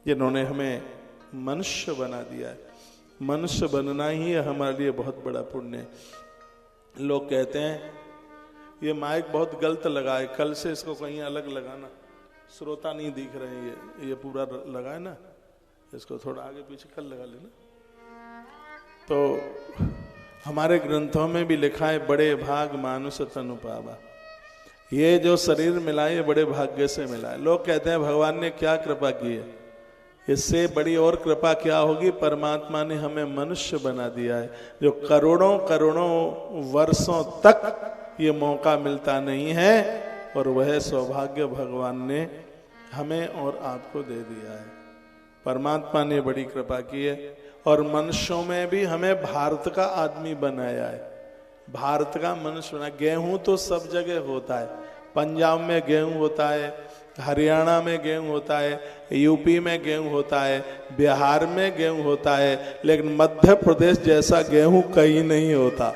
जिन्होंने हमें मनुष्य बना दिया है। मनुष्य बनना ही हमारे लिए बहुत बड़ा पुण्य है। लोग कहते हैं ये माइक बहुत गलत लगा है, कल से इसको कहीं अलग लगाना, श्रोता नहीं दिख रहे हैं। ये पूरा लगा है ना, इसको थोड़ा आगे पीछे कल लगा लेना। तो हमारे ग्रंथों में भी लिखा है बड़े भाग मानुष तनु पावा। ये जो शरीर मिला है ये बड़े भाग्य से मिला है। लोग कहते हैं भगवान ने क्या कृपा की है, इससे बड़ी और कृपा क्या होगी। परमात्मा ने हमें मनुष्य बना दिया है, जो करोड़ों करोड़ों वर्षों तक ये मौका मिलता नहीं है, और वह सौभाग्य भगवान ने हमें और आपको दे दिया है। परमात्मा ने बड़ी कृपा की है। और मनुष्यों में भी हमें भारत का आदमी बनाया है, भारत का मनुष्य बना। गेहूं तो सब जगह होता है, पंजाब में गेहूं होता है, हरियाणा में गेहूं होता है, यूपी में गेहूं होता है, बिहार में गेहूं होता है, लेकिन मध्य प्रदेश जैसा गेहूं कहीं नहीं होता।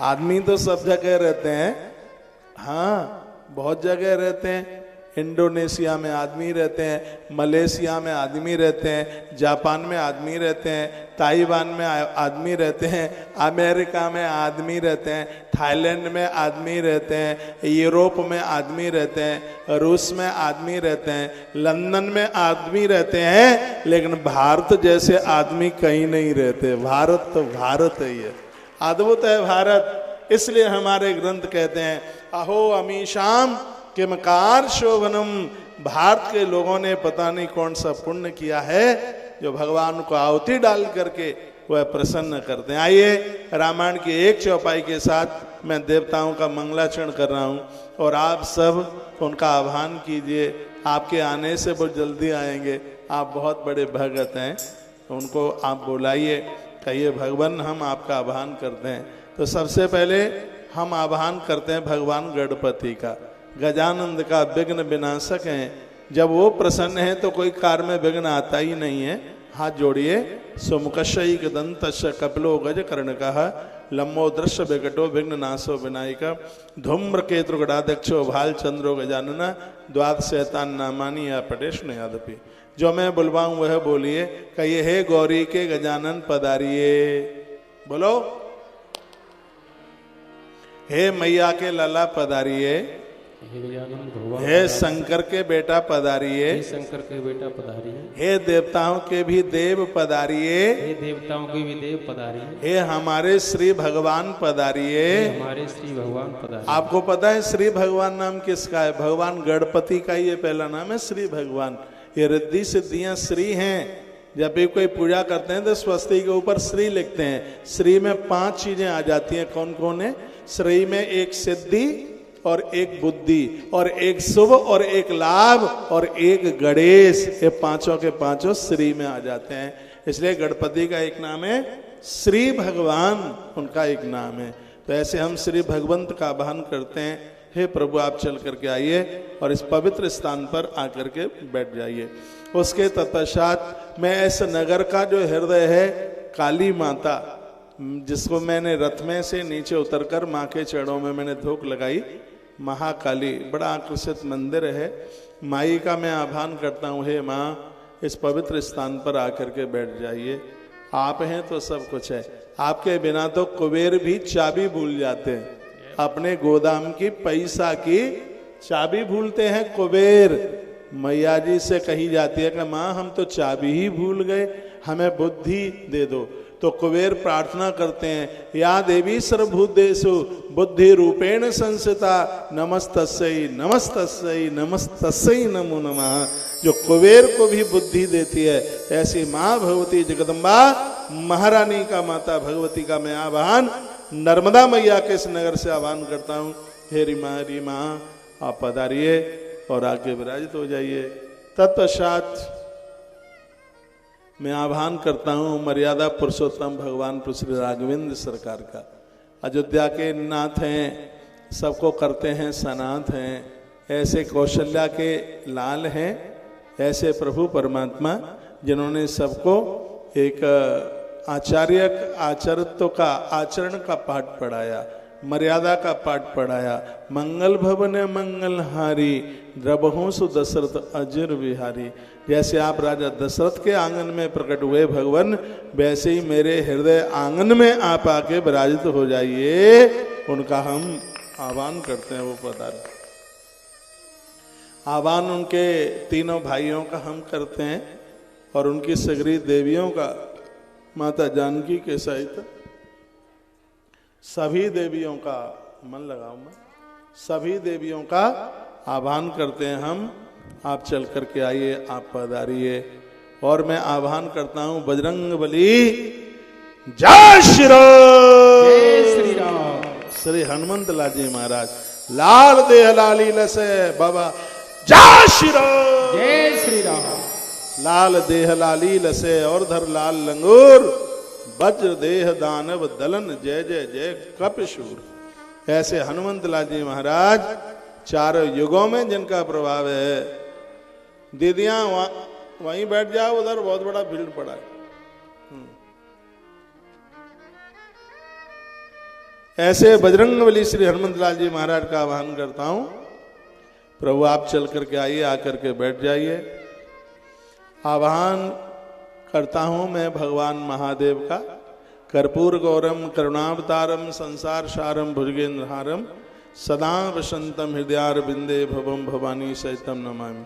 आदमी तो सब जगह रहते हैं, हाँ बहुत जगह रहते हैं। इंडोनेशिया में आदमी रहते हैं, मलेशिया में आदमी रहते हैं, जापान में आदमी रहते हैं, ताइवान में आदमी रहते हैं, अमेरिका में आदमी रहते हैं, थाईलैंड में आदमी रहते हैं, यूरोप में आदमी रहते हैं, रूस में आदमी रहते हैं, लंदन में आदमी रहते हैं, लेकिन भारत जैसे आदमी कहीं नहीं रहते। भारत तो भारत है, ये अद्भुत है भारत। इसलिए हमारे ग्रंथ कहते हैं अहो अमीशाम किमकार शोभनम। भारत के लोगों ने पता नहीं कौन सा पुण्य किया है जो भगवान को आहुति डाल करके वह प्रसन्न करते हैं। आइए रामायण की एक चौपाई के साथ मैं देवताओं का मंगलाचरण कर रहा हूं, और आप सब उनका आह्वान कीजिए। आपके आने से वो जल्दी आएंगे, आप बहुत बड़े भगत हैं, उनको आप बुलाइए, कहिए भगवान हम आपका आह्वान करते हैं। तो सबसे पहले हम आह्वान करते हैं भगवान गणपति का, गजानंद का, विघ्न विनाशक हैं। जब वो प्रसन्न है तो कोई कार्य में विघ्न आता ही नहीं है। हाथ जोड़िए। सुमुखशैक दंतस्य कपिलो गज कर्णकः लम्बो दृश्य विकटो विघ्न नाशो विनायक धूम्र केतु गडाध्यक्षो भाल चंद्रो गजानन द्वादश शैतान नामानी या पटेश यादपि। जो मैं बुलवाऊं वह बोलिए। कहिए हे गौरी के गजानन पधारिए, बोलो। हे मैया के लला पधारिए, हे शंकर के बेटा पधारिए, हे शंकर के बेटा पधारिए, हे देवताओं के भी देव पधारिए, हे देवताओं के भी देव पधारिए, हे हमारे श्री भगवान पधारिए, हमारे श्री भगवान पधारिए। आपको पता है श्री भगवान नाम किसका है? भगवान गणपति का ये पहला नाम है श्री भगवान। ये रिद्धि सिद्धियां श्री हैं। जब भी कोई पूजा करते हैं तो स्वस्ति के ऊपर श्री लिखते हैं। श्री में 5 चीजें आ जाती हैं। कौन कौन है? श्री में एक सिद्धि और एक बुद्धि और एक शुभ और एक लाभ और एक गणेश, ये पांचों के पांचों श्री में आ जाते हैं। इसलिए गणपति का एक नाम है श्री भगवान, उनका एक नाम है। तो ऐसे हम श्री भगवंत का आह्वान करते हैं। हे प्रभु आप चल करके आइए और इस पवित्र स्थान पर आकर के बैठ जाइए। उसके तत्पश्चात मैं इस नगर का जो हृदय है, काली माता, जिसको मैंने रथ में से नीचे उतरकर माँ के चरणों में मैंने धूप लगाई, महाकाली, बड़ा आकर्षित मंदिर है। माई का मैं आह्वान करता हूँ, हे माँ इस पवित्र स्थान पर आकर के बैठ जाइए। आप हैं तो सब कुछ है, आपके बिना तो कुबेर भी चाबी भूल जाते हैं। अपने गोदाम की पैसा की चाबी भूलते हैं कुबेर। मैया जी से कही जाती है कि माँ हम तो चाबी ही भूल गए, हमें बुद्धि दे दो। तो कुबेर प्रार्थना करते हैं, या देवी सर्वभूतेषु बुद्धि रूपेण संस्थिता नमस्तस्यै नमस्तस्यै नमस्तस्यै नमो नमः। जो कुबेर को भी बुद्धि देती है, ऐसी माँ भगवती जगदम्बा महारानी का, माता भगवती का मैं आह्वान नर्मदा मैया के इस नगर से आह्वान करता हूँ। हे रीमा आप पधारिए और आके विराजित हो जाइए। तत्पश्चात मैं आह्वान करता हूँ मर्यादा पुरुषोत्तम भगवान श्री राघवेंद्र सरकार का। अयोध्या के नाथ हैं, सबको करते हैं सनाथ हैं, ऐसे कौशल्या के लाल हैं, ऐसे प्रभु परमात्मा जिन्होंने सबको एक आचार्य आचरित्व का, आचरण का पाठ पढ़ाया। मर्यादा का पाठ पढ़ाया। मंगल भवन मंगलहारी द्रबहु सु दशरथ अजर विहारी। जैसे आप राजा दशरथ के आंगन में प्रकट हुए भगवान, वैसे ही मेरे हृदय आंगन में आप आके विराजित हो जाइए। उनका हम आह्वान करते हैं, वो पधारे। आह्वान उनके तीनों भाइयों का हम करते हैं और उनकी सगरी देवियों का, माता जानकी के सहित सभी देवियों का, मन लगाओ मैं, सभी देवियों का आह्वान करते हैं हम। आप चल करके आइए, आप पधारिए। और मैं आह्वान करता हूं बजरंगबली जय श्री राम। जय श्री राम। श्री हनुमंत लाल जी महाराज लाल देह लाली लसे बाबा जय श्री राम। जय श्री राम। लाल देह लाली लसे और धर लाल लंगूर वज्र देह दानव दलन जय जय जय कपिशूर। ऐसे हनुमंत लाल जी महाराज चारों युगों में जिनका प्रभाव है। दीदियां वहीं बैठ जाओ, उधर बहुत बड़ा फील्ड पड़ा है। ऐसे बजरंगबली श्री हनुमंत लाल जी महाराज का आह्वान करता हूं। प्रभु आप चल करके आइए, आकर के बैठ जाइए। आह्वान करता हूं मैं भगवान महादेव का। कर्पूर गौरम करुणावतारम संसार सारम भुजगेंद्रहारम सदा वसंतम हृदयारविंदे भवम भवानी सहितम नमामि।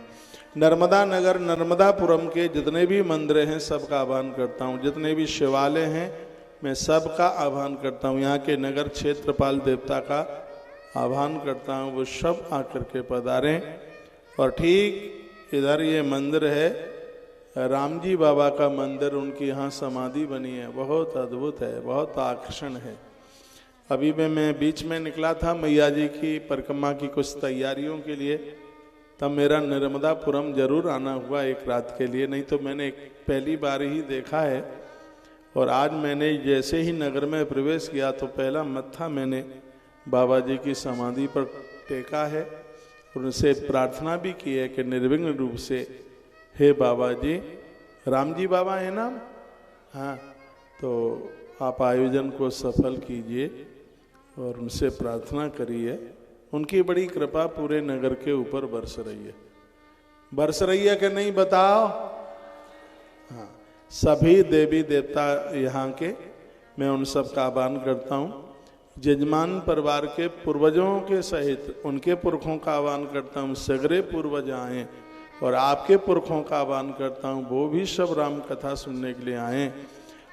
नर्मदा नगर नर्मदापुरम के जितने भी मंदिर हैं सबका आह्वान करता हूं। जितने भी शिवालय हैं मैं सबका आह्वान करता हूं। यहाँ के नगर क्षेत्रपाल देवता का आह्वान करता हूं, वो सब आकर के पधारें। और ठीक इधर ये मंदिर है राम जी बाबा का मंदिर, उनकी यहाँ समाधि बनी है, बहुत अद्भुत है, बहुत आकर्षण है। अभी मैं बीच में निकला था मैया जी की परिक्रमा की कुछ तैयारियों के लिए, तब मेरा नर्मदापुरम जरूर आना हुआ एक रात के लिए, नहीं तो मैंने पहली बार ही देखा है। और आज मैंने जैसे ही नगर में प्रवेश किया तो पहला मत्था मैंने बाबा जी की समाधि पर टेका है और उनसे प्रार्थना भी की है कि निर्विघ्न रूप से हे बाबा जी, राम जी बाबा है ना, हाँ, तो आप आयोजन को सफल कीजिए और उनसे प्रार्थना करिए। उनकी बड़ी कृपा पूरे नगर के ऊपर बरस रही है। बरस रही है कि नहीं बताओ? हाँ, सभी देवी देवता यहाँ के मैं उन सब का आह्वान करता हूँ। जजमान परिवार के पूर्वजों के सहित उनके पुरखों का आह्वान करता हूँ, सगरे पूर्वज आए। और आपके पुरखों का आह्वान करता हूँ, वो भी सब राम कथा सुनने के लिए आए।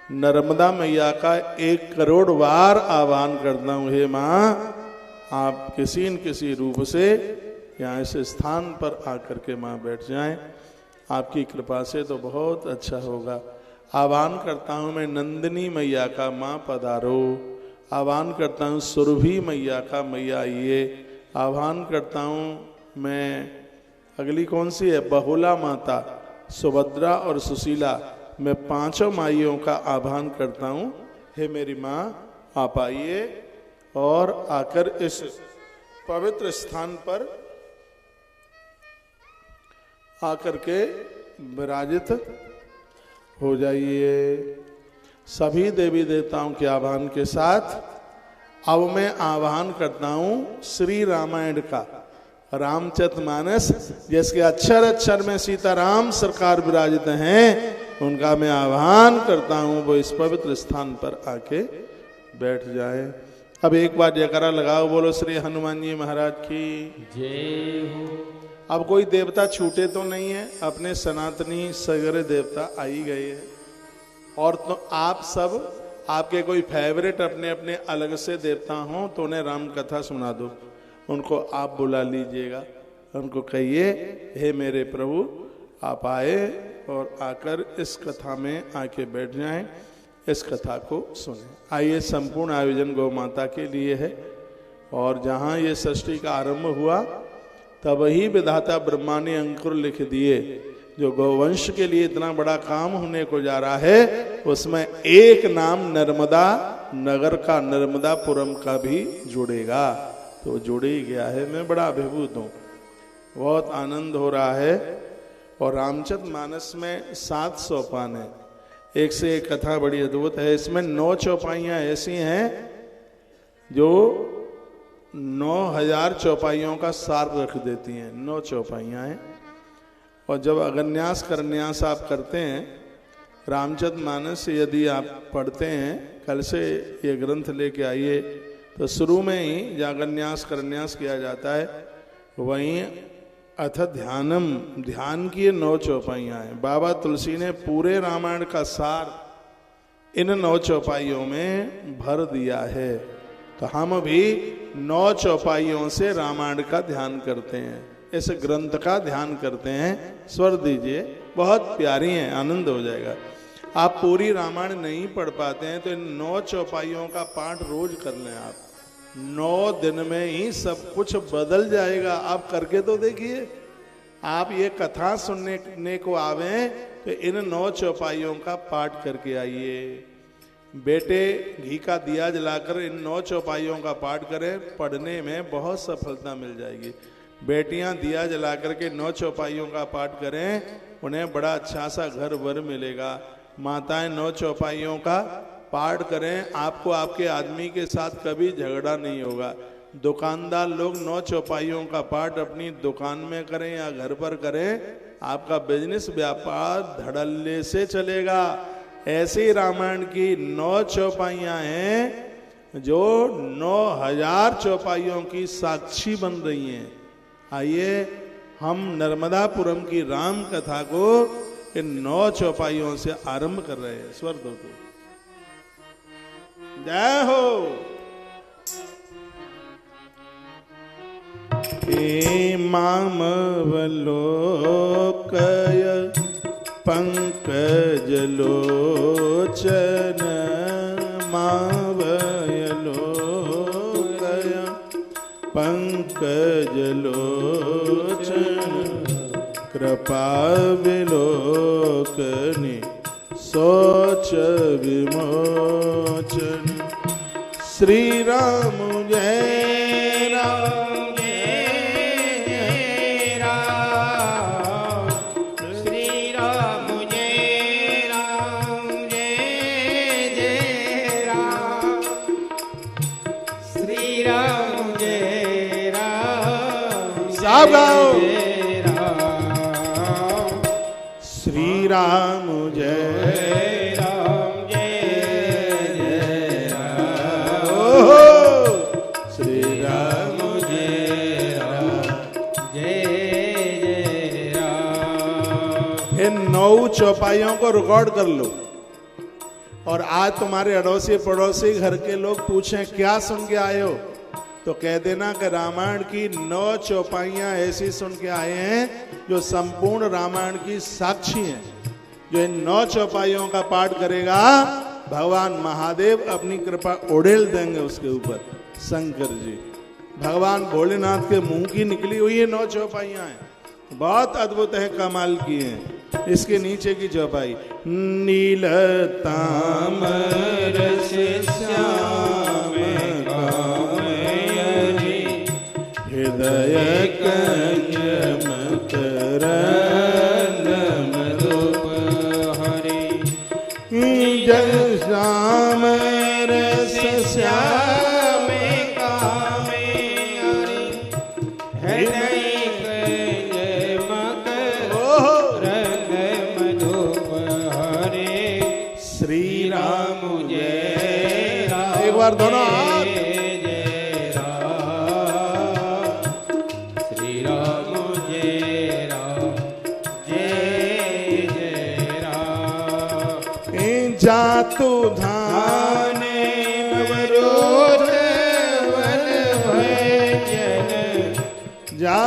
नर्मदा मैया का 1 करोड़ बार आह्वान करता हूँ, हे माँ आप किसी न किसी रूप से यहाँ इस स्थान पर आकर के माँ बैठ जाएं। आपकी कृपा से तो बहुत अच्छा होगा। आह्वान करता हूँ मैं नंदिनी मैया का, माँ पधारो। आह्वान करता हूँ सुरभि मैया का, मैया आइए। आह्वान करता हूँ मैं, अगली कौन सी है, बहुला माता, सुभद्रा और सुशीला, मैं 5 माइयों का आह्वान करता हूँ, हे मेरी माँ आप आइए और आकर इस पवित्र स्थान पर आकर के विराजित हो जाइए। सभी देवी देवताओं के आह्वान के साथ अब मैं आह्वान करता हूँ श्री रामायण का, रामचरितमानस, जिसके अक्षर अक्षर में सीताराम सरकार विराजित हैं, उनका मैं आह्वान करता हूँ वो इस पवित्र स्थान पर आके बैठ जाए। अब एक बार जयकारा लगाओ, बोलो श्री हनुमान जी महाराज की जय हो। अब कोई देवता छूटे तो नहीं है, अपने सनातनी सगरे देवता आ ही गए हैं। और तो आप सब, आपके कोई फेवरेट अपने अपने अलग से देवता हों तो उन्हें राम कथा सुना दो, उनको आप बुला लीजिएगा, उनको कहिए हे मेरे प्रभु आप आए और आकर इस कथा में आके बैठ जाएं, इस कथा को सुने। आइए, संपूर्ण आयोजन गौ माता के लिए है। और जहाँ ये सृष्टि का आरंभ हुआ तब ही विधाता ब्रह्मा ने अंकुर लिख दिए। जो गौवंश के लिए इतना बड़ा काम होने को जा रहा है, उसमें एक नाम नर्मदा नगर का, नर्मदापुरम का भी जुड़ेगा, तो जुड़ ही गया है। मैं बड़ा अभिभूत हूँ, बहुत आनंद हो रहा है। और रामचरितमानस में 7 सोपान है, एक से एक कथा बड़ी अद्भुत है। इसमें 9 चौपाइयाँ ऐसी हैं जो 9,000 चौपाइयों का सार रख देती हैं। 9 चौपाइयाँ हैं। और जब अगन्यास करन्यास आप करते हैं, रामचरितमानस यदि आप पढ़ते हैं, कल से ये ग्रंथ लेके आइए, तो शुरू में ही जागन्यास करन्यास किया जाता है। वहीं अथ ध्यानम, ध्यान की 9 चौपाइयाँ हैं। बाबा तुलसी ने पूरे रामायण का सार इन 9 चौपाइयों में भर दिया है। तो हम भी 9 चौपाइयों से रामायण का ध्यान करते हैं, इस ग्रंथ का ध्यान करते हैं। स्वर दीजिए, बहुत प्यारी है, आनंद हो जाएगा। आप पूरी रामायण नहीं पढ़ पाते हैं तो इन 9 चौपाइयों का पाठ रोज कर लें। आप 9 दिन में ही सब कुछ बदल जाएगा। आप करके तो देखिए। आप ये कथा सुनने को आवे तो इन 9 चौपाइयों का पाठ करके आइए। बेटे घी का दिया जलाकर इन 9 चौपाइयों का पाठ करें, पढ़ने में बहुत सफलता मिल जाएगी। बेटियां दिया जला करके 9 चौपाइयों का पाठ करें, उन्हें बड़ा अच्छा सा घर वर मिलेगा। माताएं 9 चौपाइयों का पाठ करें, आपको आपके आदमी के साथ कभी झगड़ा नहीं होगा। दुकानदार लोग 9 चौपाइयों का पाठ अपनी दुकान में करें या घर पर करें, आपका बिजनेस व्यापार धड़ल्ले से चलेगा। ऐसी रामायण की 9 चौपाइयाँ हैं जो 9,000 चौपाइयों की साक्षी बन रही हैं। आइए हम नर्मदापुरम की राम कथा को इन 9 चौपाइयों से आरंभ कर रहे हैं। स्वर दो तो जय हो। हे मामवलोकय पंकजलोचन मावयलोकय पंकजलोचन कृपा विलोकनि शोच विमोचन। श्री राम जय राम आप गाओ। श्री राम जय राम जय जय राम। ओहो श्री राम जय राम जय जय राम। इन 9 चौपाइयों को रिकॉर्ड कर लो और आज तुम्हारे अड़ोसी पड़ोसी घर के लोग पूछें क्या सुन के आए हो, तो कह देना कि रामायण की 9 चौपाइयाँ ऐसी सुन के आए हैं जो संपूर्ण रामायण की साक्षी हैं। जो इन 9 चौपाइयों का पाठ करेगा, भगवान महादेव अपनी कृपा उड़ेल देंगे उसके ऊपर। शंकर जी भगवान भोलेनाथ के मुंह की निकली हुई ये 9 चौपाइयाँ हैं, बहुत अद्भुत है, कमाल की हैं। इसके नीचे की चौपाई नील तामर श्याम हृदय कंज मकरंद मधुप हरि जल श्याम रस श्याम कामे हरि हृदय कंज मकरंद मधुप हरि। श्री राम जय राम। एक बार दोनों हाथ। जातु धाने अवरोध वन भजन जा